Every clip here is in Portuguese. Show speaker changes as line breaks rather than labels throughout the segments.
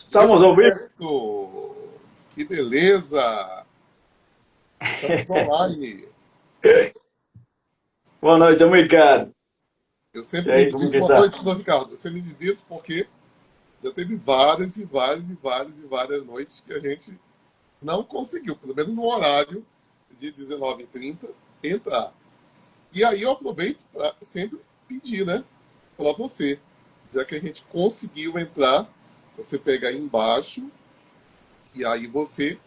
Estamos ao vivo.
Certo! Que beleza! Estamos online.
Boa noite, Ricardo.
Eu
E
sempre me
aí, como
divirto.
que
Boa
está?
noite, doutor Ricardo. Eu sempre me divirto porque já teve várias e várias e várias e várias noites que a gente não conseguiu, pelo menos no horário de 19h30, entrar. E aí eu aproveito para sempre pedir, né, para você, já que a gente conseguiu entrar, você pega aí embaixo e aí você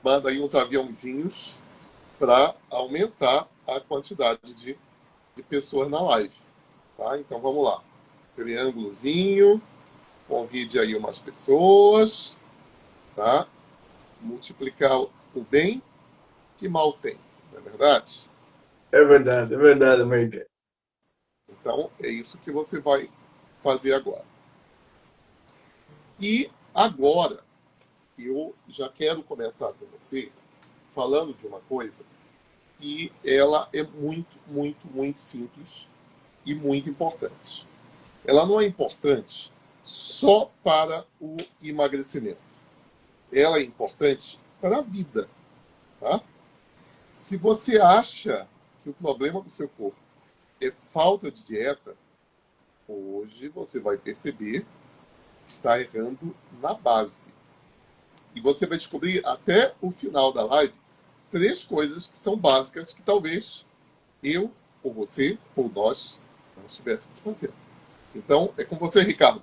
manda aí uns aviãozinhos para aumentar a quantidade de pessoas na live. Tá? Então vamos lá. Triângulozinho, convide aí umas pessoas, tá? Multiplicar o bem que mal tem, não é verdade?
É verdade, Ricardo.
Então é isso que você vai fazer agora. E agora eu já quero começar com você falando de uma coisa que ela é muito, muito, muito simples e muito importante. Ela não é importante só para o emagrecimento. Ela é importante para a vida, tá? Se você acha que o problema do seu corpo é falta de dieta, hoje você vai perceber que está errando na base. E você vai descobrir até o final da live três coisas que são básicas que talvez eu, ou você, ou nós não estivéssemos fazendo. Então, é com você, Ricardo.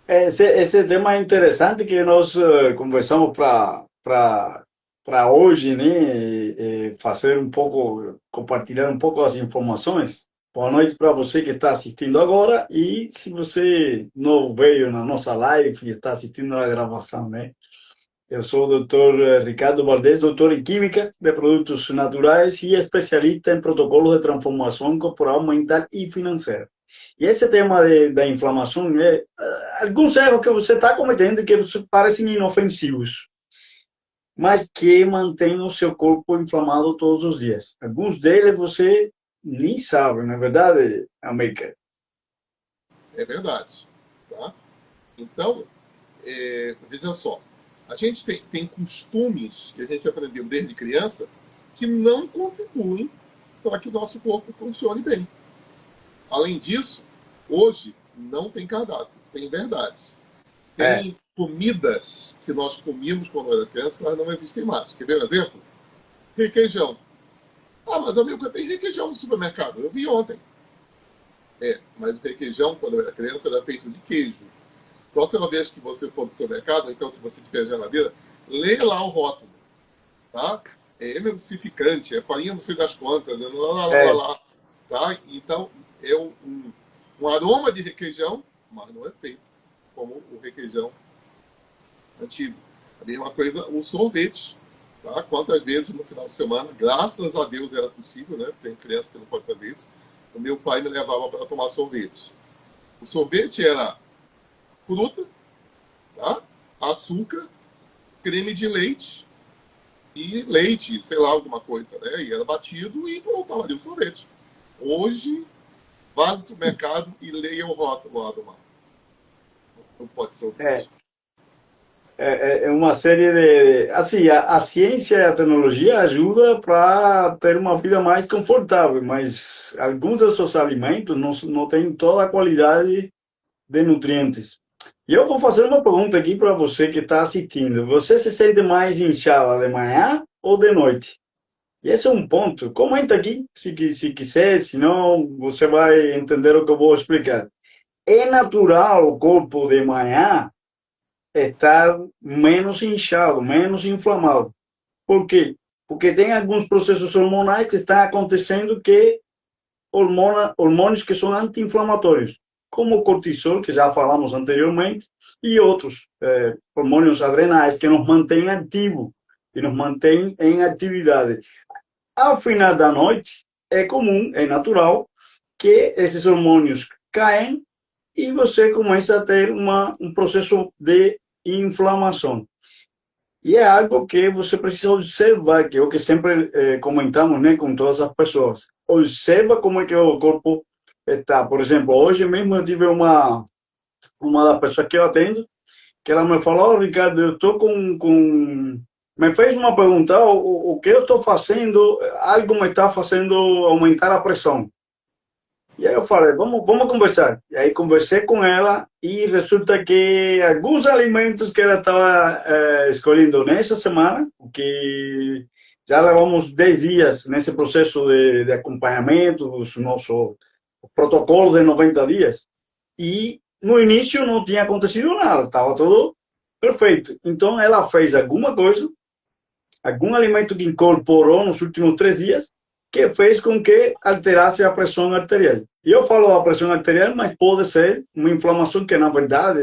Esse tema é interessante que nós conversamos para hoje, né? Fazer um pouco, compartilhar um pouco as informações. Boa noite para você que está assistindo agora e se você não veio na nossa live e está assistindo a gravação, né? Eu sou o doutor Ricardo Valdez, doutor em Química de Produtos Naturais e especialista em protocolos de transformação corporal, mental e financeira. E esse tema da inflamação é alguns erros que você está cometendo que parecem inofensivos, mas que mantêm o seu corpo inflamado todos os dias. Alguns deles você nem sabe, não é verdade, América?
É verdade. Tá? Então, veja só. A gente tem costumes que a gente aprendeu desde criança que não contribuem para que o nosso corpo funcione bem. Além disso, hoje não tem cardápio, tem verdade.
É,
Tem comidas que nós comíamos quando era criança que elas não existem mais. Quer ver um exemplo? Requeijão. Ah, mas amigo, tem requeijão no supermercado. Eu vi ontem. Mas o requeijão, quando eu era criança, era feito de queijo. Próxima vez que você for no seu mercado, então se você tiver geladeira, lê lá o rótulo, tá? É emulsificante, é farinha não sei das quantas, lá, lá, lá, lá,
é,
lá, tá? Então, é um aroma de requeijão, mas não é feito como o requeijão antigo. A mesma coisa o sorvete, tá? Quantas vezes no final de semana, graças a Deus era possível, né? Tem criança que não pode fazer isso. O meu pai me levava para tomar sorvete. O sorvete era fruta, tá? Açúcar, creme de leite e leite, sei lá, alguma coisa, né? E era batido e voltava ali o sorvete. Hoje, vá no supermercado e leia o rótulo lá do mar. Não pode
é.
sorvete.
É uma série de. Assim, a ciência e a tecnologia ajudam para ter uma vida mais confortável, mas alguns desses alimentos não têm toda a qualidade de nutrientes. E eu vou fazer uma pergunta aqui para você que está assistindo. Você se sente mais inchada de manhã ou de noite? E esse é um ponto. Comenta aqui, se quiser, senão você vai entender o que eu vou explicar. É natural o corpo de manhã estar menos inchado, menos inflamado. Por quê? Porque tem alguns processos hormonais que estão acontecendo que hormônios que são anti-inflamatórios, como o cortisol, que já falamos anteriormente, e outros hormônios adrenais que nos mantêm ativos e nos mantêm em atividade. Ao final da noite, é comum, é natural, que esses hormônios caem e você começa a ter um processo de inflamação. E é algo que você precisa observar, que é o que sempre comentamos, né, com todas as pessoas. Observa como é que o corpo está. Por exemplo, hoje mesmo eu tive uma das pessoas que eu atendo, que ela me falou, oh, Ricardo, eu estou com... Me fez uma pergunta, o que eu estou fazendo, algo me está fazendo aumentar a pressão. E aí eu falei, vamos conversar. E aí conversei com ela e resulta que alguns alimentos que ela estava escolhendo nessa semana, que já levamos 10 dias nesse processo de acompanhamento dos nossos protocolos de 90 dias, e no início não tinha acontecido nada, estava tudo perfeito. Então ela fez alguma coisa, algum alimento que incorporou nos últimos 3 dias, que fez com que alterasse a pressão arterial. E eu falo a pressão arterial, mas pode ser uma inflamação que, na verdade,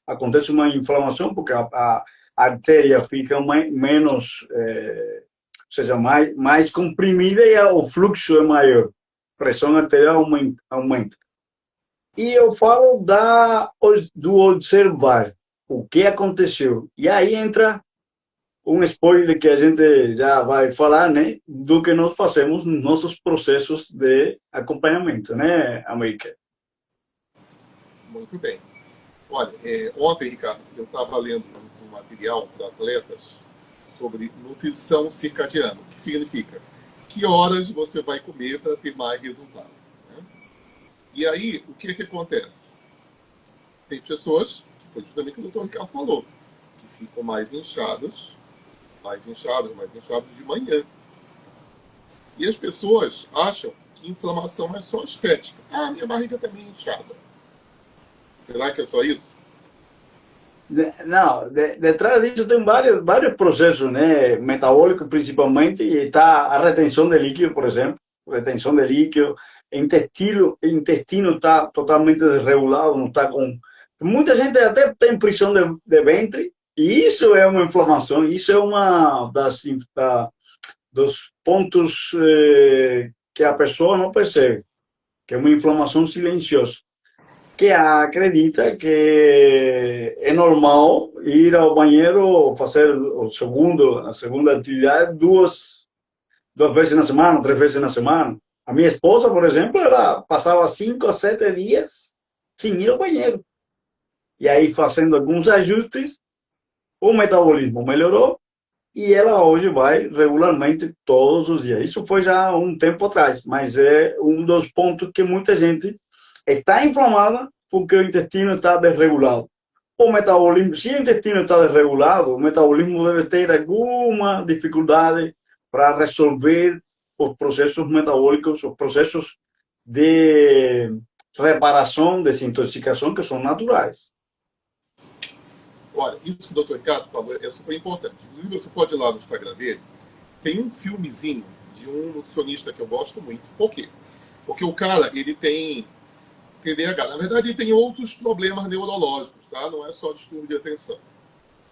acontece uma inflamação porque a artéria fica menos, ou seja, mais comprimida e o fluxo é maior. A pressão arterial aumenta. E eu falo do observar o que aconteceu. E aí entra spoiler que a gente já vai falar, né, do que nós fazemos nos nossos processos de acompanhamento, né, América?
Muito bem. Olha, ontem, Ricardo, eu estava lendo um material para atletas sobre nutrição circadiana, o que significa que horas você vai comer para ter mais resultado. Né? E aí, o que acontece? Tem pessoas, que foi justamente o que o doutor Ricardo falou, que ficam mais inchadas de manhã. E as pessoas acham que inflamação é só estética. Ah, minha barriga também é inchada. Será que é só isso?
Não, detrás disso tem vários processos, né, metabólicos principalmente, e está a retenção de líquido, por exemplo, retenção de líquido, intestino está totalmente desregulado, não está com... Muita gente até tem prisão de ventre, e isso é uma inflamação, isso é uma dos pontos que a pessoa não percebe, que é uma inflamação silenciosa, que acredita que é normal ir ao banheiro, fazer a segunda atividade duas vezes na semana, 3 vezes na semana. A minha esposa, por exemplo, ela passava 5 a 7 dias sem ir ao banheiro. E aí, fazendo alguns ajustes, o metabolismo melhorou e ela hoje vai regularmente todos os dias. Isso foi já há um tempo atrás, mas é um dos pontos que muita gente está inflamada porque o intestino está desregulado. O metabolismo, se o intestino está desregulado, o metabolismo deve ter alguma dificuldade para resolver os processos metabólicos, os processos de reparação, desintoxicação, que são naturais.
Olha, isso que o Dr. Ricardo falou é super importante. Inclusive, você pode ir lá no Instagram dele, tem um filmezinho de um nutricionista que eu gosto muito. Por quê? Porque o cara, ele tem TDAH. Na verdade, ele tem outros problemas neurológicos, tá? Não é só distúrbio de atenção.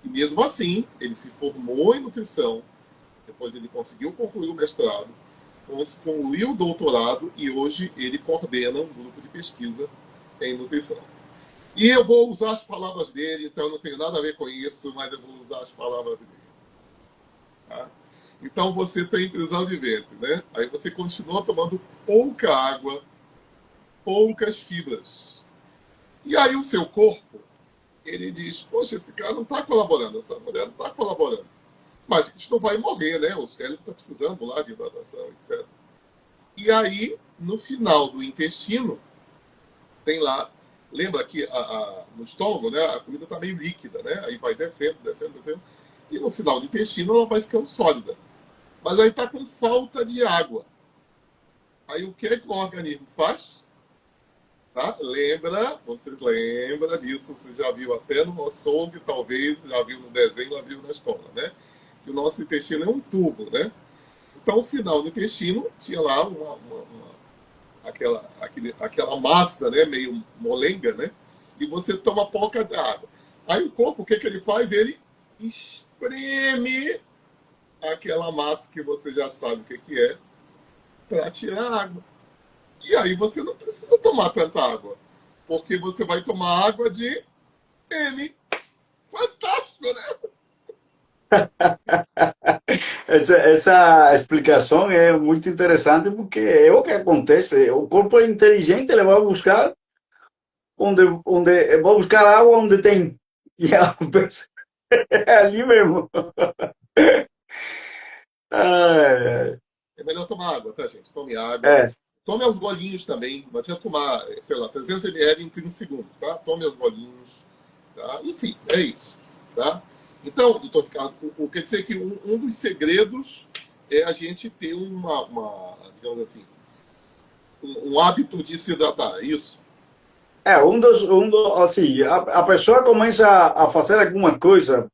E mesmo assim, ele se formou em nutrição, depois ele conseguiu concluir o mestrado, concluiu o doutorado e hoje ele coordena um grupo de pesquisa em nutrição. E eu vou usar as palavras dele, então eu não tenho nada a ver com isso, mas eu vou usar as palavras dele. Tá? Então você tem prisão de ventre, né? Aí você continua tomando pouca água, poucas fibras. E aí o seu corpo, ele diz, poxa, esse cara não está colaborando, essa mulher não está colaborando. Mas a gente não vai morrer, né? O cérebro está precisando lá de hidratação, etc. E aí, no final do intestino, tem lá, lembra que no estômago, né, a comida está meio líquida, né? Aí vai descendo, descendo, descendo. E no final do intestino ela vai ficando sólida. Mas aí está com falta de água. Aí o que é que o organismo faz? Tá? Você lembra disso, você já viu até no açougue, talvez, já viu no desenho, já viu na escola, né? Que o nosso intestino é um tubo, né? Então, o final do intestino tinha lá aquela massa, né? Meio molenga, né? E você toma pouca água. Aí o corpo, o que ele faz? Ele espreme aquela massa que você já sabe o que é, para tirar a água. E aí você não precisa tomar tanta água, porque você vai tomar água de M. Fantástico, né?
Essa explicação é muito interessante porque é o que acontece. O corpo é inteligente, ele vai buscar vai buscar água onde tem. E a pessoa, é ali mesmo. Ai,
É melhor tomar água, tá, gente? Tome água.
ai.
Tome aos golinhos também. Não adianta tomar, sei lá, 300 ml em 30 segundos, tá? Tome aos golinhos. Tá? Enfim, é isso. Tá? Então, doutor Ricardo, quer dizer que um dos segredos é a gente ter digamos assim, um hábito de se hidratar, é isso?
Assim, a pessoa começa a fazer alguma coisa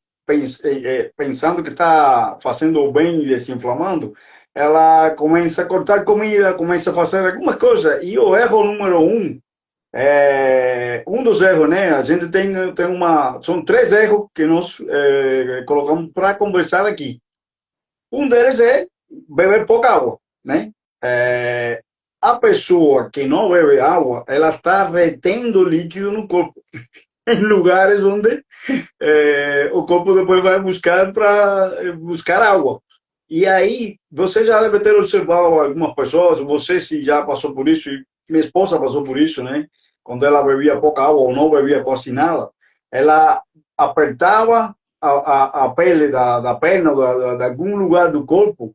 pensando que está fazendo o bem e desinflamando, ela começa a cortar comida, começa a fazer alguma coisa. E o erro número um dos erros, né? A gente são três erros que nós colocamos para conversar aqui. Um deles é beber pouca água, né? É, a pessoa que não bebe água, ela está retendo líquido no corpo, em lugares onde o corpo depois vai buscar para buscar água. E aí, você já deve ter observado algumas pessoas, você se já passou por isso, e minha esposa passou por isso, né? Quando ela bebia pouca água ou não bebia quase nada, ela apertava a pele da perna, de algum lugar do corpo,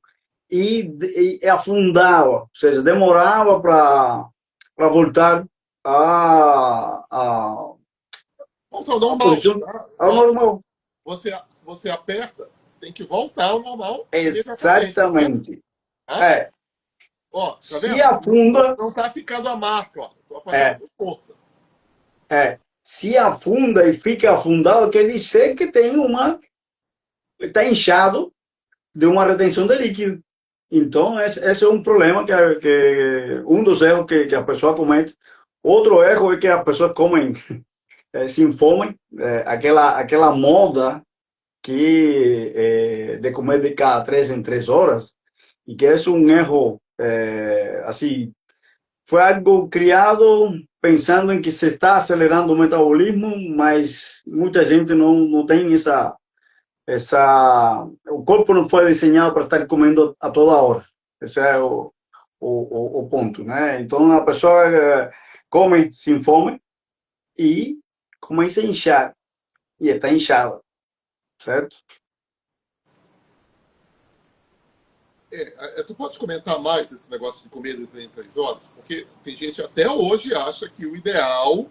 e afundava, ou seja, demorava para voltar a,
Volta ao
a
normal,
posição
tá?
ao normal.
Você, você aperta, tem que voltar ao normal imediatamente, tá?
Exatamente.
Tá?
É,
Ó, tá
se
vendo?
afunda,
Não tá ficando a marca, ó. Tô apertando
é,
com força.
se afunda e fica afundado, quer dizer que está inchado de uma retenção de líquido. Então, esse é um problema um dos erros que a pessoa comete. Outro erro é que as pessoas comem sem fome, aquela moda de comer de cada 3 em 3 horas, e que é um erro, assim, foi algo criado pensando em que se está acelerando o metabolismo, mas muita gente não tem o corpo não foi desenhado para estar comendo a toda hora. Esse é o ponto, né? Então a pessoa come sem fome e começa a inchar, e está inchada, certo?
Tu pode comentar mais esse negócio de comer de 3 em 3 horas? Porque tem gente até hoje acha que o ideal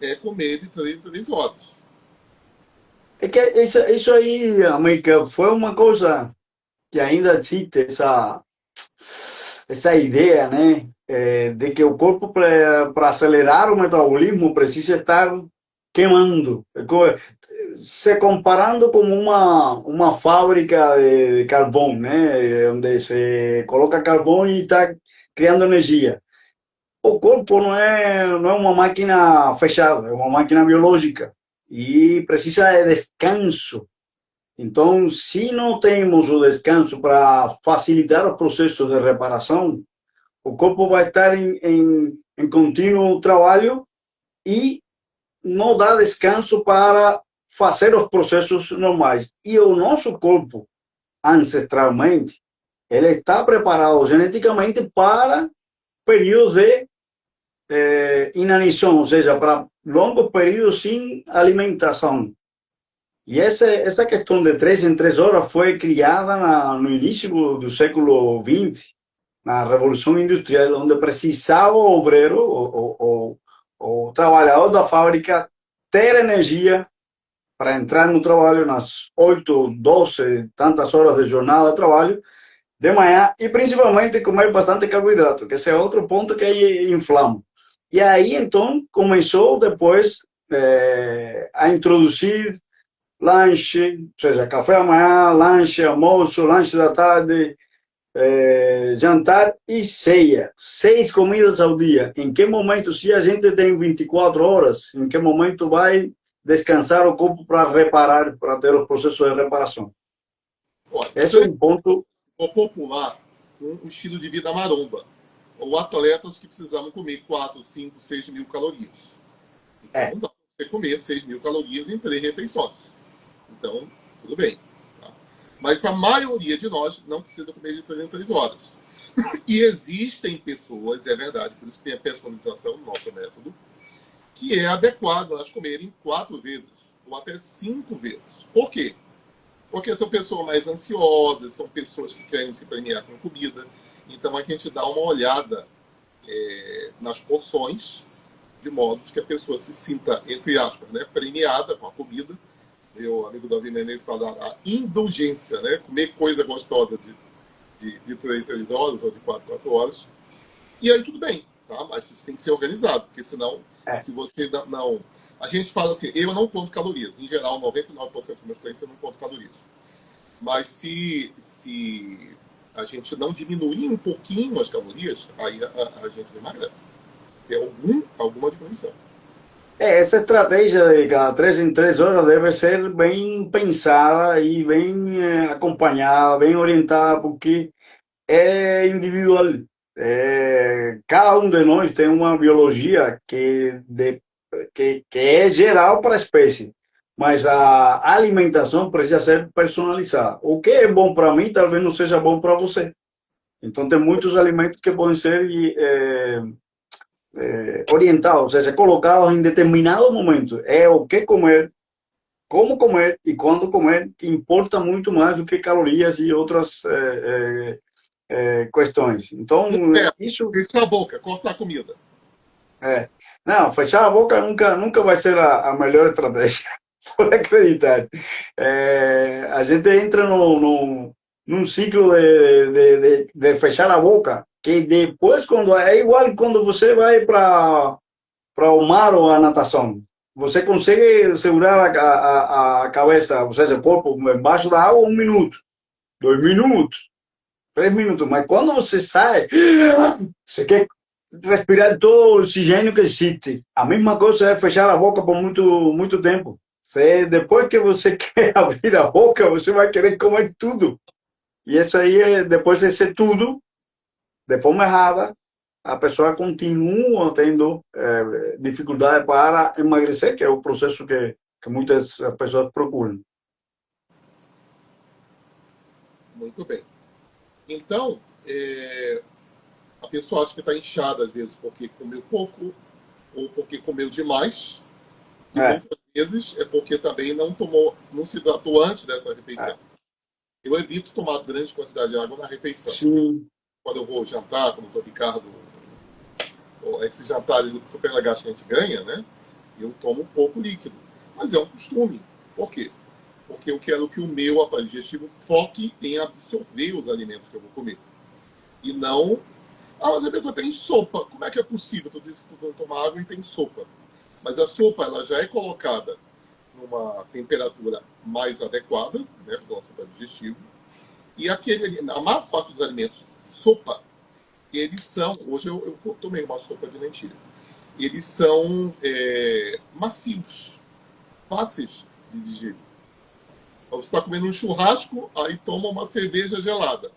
é comer de 3 em 3 horas.
É que isso aí, América, foi uma coisa que ainda existe, essa ideia, né, de que o corpo, para acelerar o metabolismo, precisa estar queimando. Se comparando com uma fábrica de carvão, né, onde se coloca carvão e está criando energia. O corpo não é uma máquina fechada, é uma máquina biológica e precisa de descanso. Então, se não temos o descanso para facilitar os processos de reparação, o corpo vai estar em contínuo trabalho e não dá descanso para fazer os processos normais. E o nosso corpo, ancestralmente, ele está preparado geneticamente para períodos de inanição, ou seja, para longos períodos sem alimentação. E essa questão de 3 em 3 horas foi criada no início do século XX, na Revolução Industrial, onde precisava o obreiro, o trabalhador da fábrica, ter energia para entrar no trabalho nas 8, 12, tantas horas de jornada de trabalho, de manhã, e principalmente comer bastante carboidrato, que esse é outro ponto que aí inflama. E aí, então, começou depois a introduzir lanche, ou seja, café da manhã, lanche, almoço, lanche da tarde, jantar e ceia. 6 comidas ao dia. Em que momento, se a gente tem 24 horas, em que momento vai descansar o corpo para reparar, para ter os processos de reparação?
Olha,
Esse é um ponto.
ficou popular com o estilo de vida maromba. Ou atletas que precisavam comer 4, 5, 6 mil calorias. Então
É,
não dá para você comer 6 mil calorias em 3 refeições. Então, tudo bem. Tá? Mas a maioria de nós não precisa comer de 3 em 3 horas. E existem pessoas, é verdade, por isso tem a personalização no nosso método, que é adequado elas comerem 4 vezes. ou até 5 vezes. Por quê? Porque são pessoas mais ansiosas, são pessoas que querem se premiar com comida. Então a gente dá uma olhada nas porções, de modo que a pessoa se sinta, entre aspas, né, premiada com a comida. Meu amigo Davi Menezes fala a indulgência, né? Comer coisa gostosa de 3 horas ou de 4 horas. E aí tudo bem, tá? Mas isso tem que ser organizado, porque senão,
É,
se você não... A gente fala assim, eu não conto calorias. Em geral, 99% dos meus clientes eu não conto calorias. Mas se a gente não diminuir um pouquinho as calorias, aí a gente não emagrece. Tem alguma diminuição.
essa estratégia de cada 3 em 3 horas deve ser bem pensada e bem acompanhada, bem orientada, porque é individual. Cada um de nós tem uma biologia que é geral para a espécie, mas a alimentação precisa ser personalizada. O que é bom para mim talvez não seja bom para você. Então, tem muitos alimentos que podem ser orientados, ou seja, colocados em determinado momento. É o que comer, como comer e quando comer, que importa muito mais do que calorias e outras questões. Então, isso
Fecha a boca, corta a comida.
é. Não, fechar a boca nunca vai ser a melhor estratégia, pode acreditar. A gente entra num ciclo de fechar a boca, que depois, quando é igual quando você vai para o mar ou a natação. Você consegue segurar a cabeça, ou seja, o corpo embaixo da água 1 minuto, 2 minutos, 3 minutos. Mas quando você sai, você quer respirar todo o oxigênio que existe. A mesma coisa é fechar a boca por muito tempo. Depois que você quer abrir a boca, você vai querer comer tudo. E isso aí, depois de ser tudo, de forma errada, a pessoa continua tendo dificuldade para emagrecer, que é o processo que muitas pessoas procuram.
Muito bem. Então, a pessoa acha que está inchada, às vezes, porque comeu pouco ou porque comeu demais. E
É,
muitas vezes é porque também não se hidratou antes dessa
é,
refeição. Eu evito tomar grande quantidade de água na refeição.
sim,
Quando eu vou jantar, como o Ricardo, esses jantares super legais que a gente ganha, né? Eu tomo pouco líquido. Mas é um costume. Por quê? Porque eu quero que o meu aparelho digestivo foque em absorver os alimentos que eu vou comer. E não... Ah, mas eu tenho sopa. Como é que é possível? Tu disse que tu não toma água e tem sopa. Mas a sopa ela já é colocada numa temperatura mais adequada, né, para o nosso aparelho digestivo. E a maior parte dos alimentos, sopa, eles são... Hoje eu tomei uma sopa de lentilha. Eles são macios, fáceis de digerir. Então, você está comendo um churrasco, aí toma uma cerveja gelada.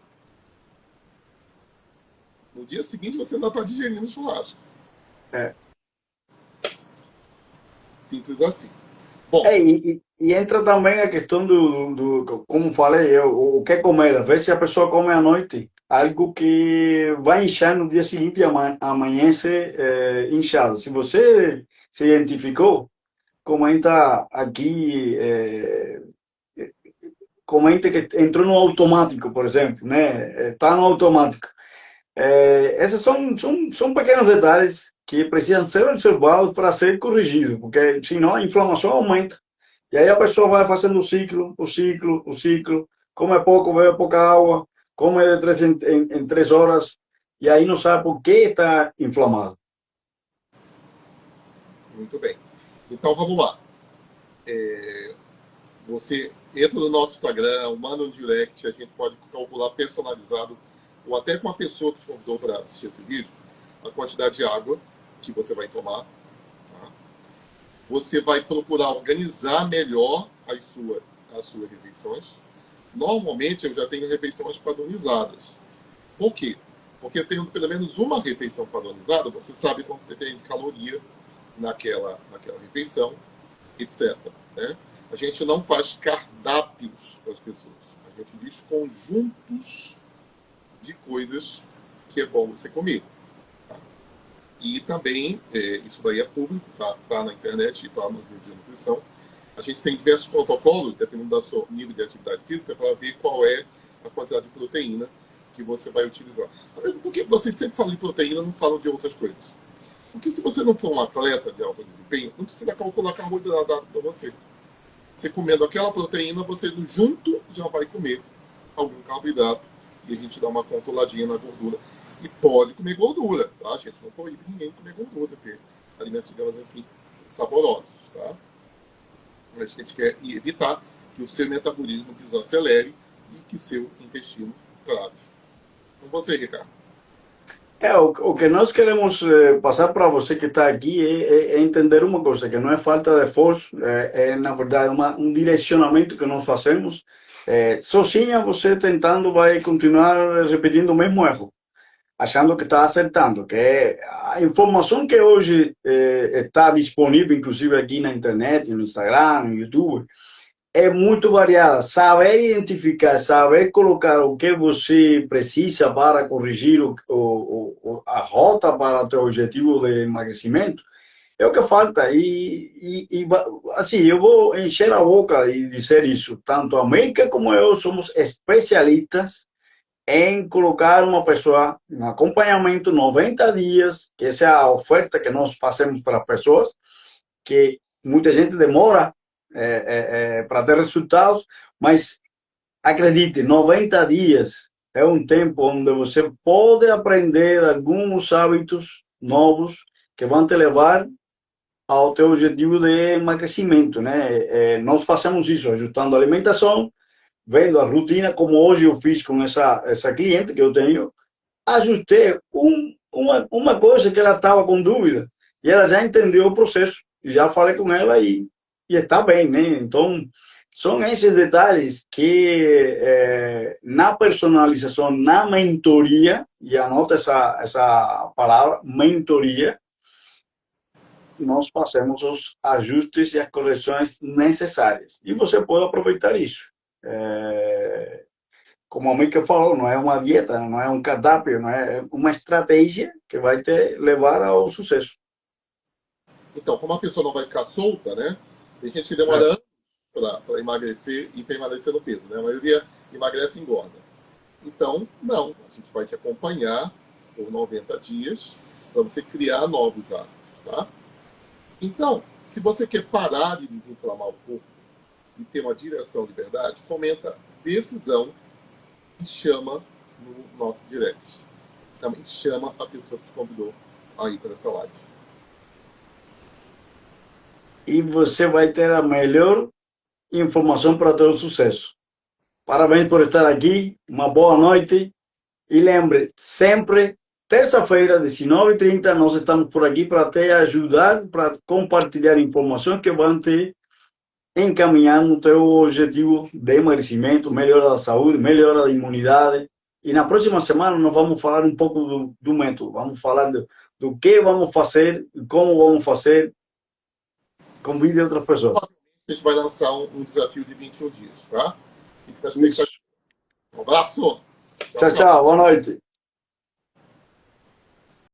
No dia seguinte, você ainda está digerindo o churrasco.
é.
Simples assim. Bom,
E entra também a questão como falei, o que comer. Às vezes a pessoa come à noite algo que vai inchar no dia seguinte e amanhece inchado. Se você se identificou, comenta aqui, comente que entrou no automático, por exemplo, né? Está no automático. Esses são pequenos detalhes que precisam ser observados para ser corrigidos, porque senão a inflamação aumenta. E aí a pessoa vai fazendo o ciclo, come pouco, bebe pouca água, come de 3 em 3 horas, e aí não sabe por que está inflamado.
muito bem. Então vamos lá. Você entra no nosso Instagram, manda um direct, a gente pode calcular personalizado, ou até com a pessoa que te convidou para assistir esse vídeo, a quantidade de água que você vai tomar. Tá? Você vai procurar organizar melhor as suas refeições. Normalmente eu já tenho refeições padronizadas. Por quê? Porque tendo pelo menos uma refeição padronizada, você sabe quanto tem de caloria naquela refeição, etc. Né? A gente não faz cardápios para as pessoas. A gente diz conjuntos de coisas que é bom você comer. Tá? E também, isso daí é público, tá na internet e tá no Rio de Nutrição. A gente tem diversos protocolos, dependendo do seu nível de atividade física, para ver qual é a quantidade de proteína que você vai utilizar. Por que vocês sempre falam de proteína e não falam de outras coisas? Porque se você não for um atleta de alto desempenho, não precisa calcular carboidrato para você. Você comendo aquela proteína, você junto já vai comer algum carboidrato e a gente dá uma controladinha na gordura. E pode comer gordura, tá, gente? Não proíbe ninguém comer gordura, ter alimentos, digamos assim, saborosos, tá? Mas a gente quer evitar que o seu metabolismo desacelere e que seu intestino trave. Com você, Ricardo.
O que nós queremos passar para você que está aqui é entender uma coisa, que não é falta de esforço, na verdade um direcionamento que nós fazemos. Sozinha você tentando vai continuar repetindo o mesmo erro, achando que está acertando, que a informação que hoje está disponível, inclusive aqui na internet, no Instagram, no YouTube, é muito variada. Saber identificar, saber colocar o que você precisa para corrigir a rota para o teu objetivo de emagrecimento é o que falta. Assim, eu vou encher a boca e dizer isso. Tanto a Meika como eu somos especialistas em colocar uma pessoa em acompanhamento 90 dias, que essa é a oferta que nós fazemos para as pessoas, que muita gente demora para ter resultados, mas acredite, 90 dias é um tempo onde você pode aprender alguns hábitos novos que vão te levar ao teu objetivo de emagrecimento, né? Nós fazemos isso, ajustando a alimentação, vendo a rotina, como hoje eu fiz com essa cliente que eu tenho, ajustei uma coisa que ela estava com dúvida, e ela já entendeu o processo, já falei com ela e está bem, né? Então, são esses detalhes que na personalização, na mentoria, e anota essa palavra, mentoria, nós fazemos os ajustes e as correções necessárias. E você pode aproveitar isso. Como a Mika falou, não é uma dieta, não é um cardápio, não é uma estratégia que vai te levar ao sucesso.
Então, como a pessoa não vai ficar solta, né? Tem gente que demora anos para emagrecer e permanecer no peso, né? A maioria emagrece e engorda. Então, não. A gente vai te acompanhar por 90 dias para você criar novos hábitos, tá? Então, se você quer parar de desinflamar o corpo e ter uma direção de verdade, comenta decisão e chama no nosso direct. Também chama a pessoa que te convidou a ir para essa live.
E você vai ter a melhor informação para ter o sucesso. Parabéns por estar aqui, uma boa noite. E lembre, sempre, terça-feira, 19h30, nós estamos por aqui para te ajudar, para compartilhar informações que vão te encaminhar no teu objetivo de emagrecimento, melhora da saúde, melhora da imunidade. E na próxima semana nós vamos falar um pouco do método, vamos falar do que vamos fazer, como vamos fazer. Convide outras pessoas.
A gente vai lançar um desafio de 21 dias, tá? Fique na expectativa. Um abraço.
Tchau, tchau. Boa noite.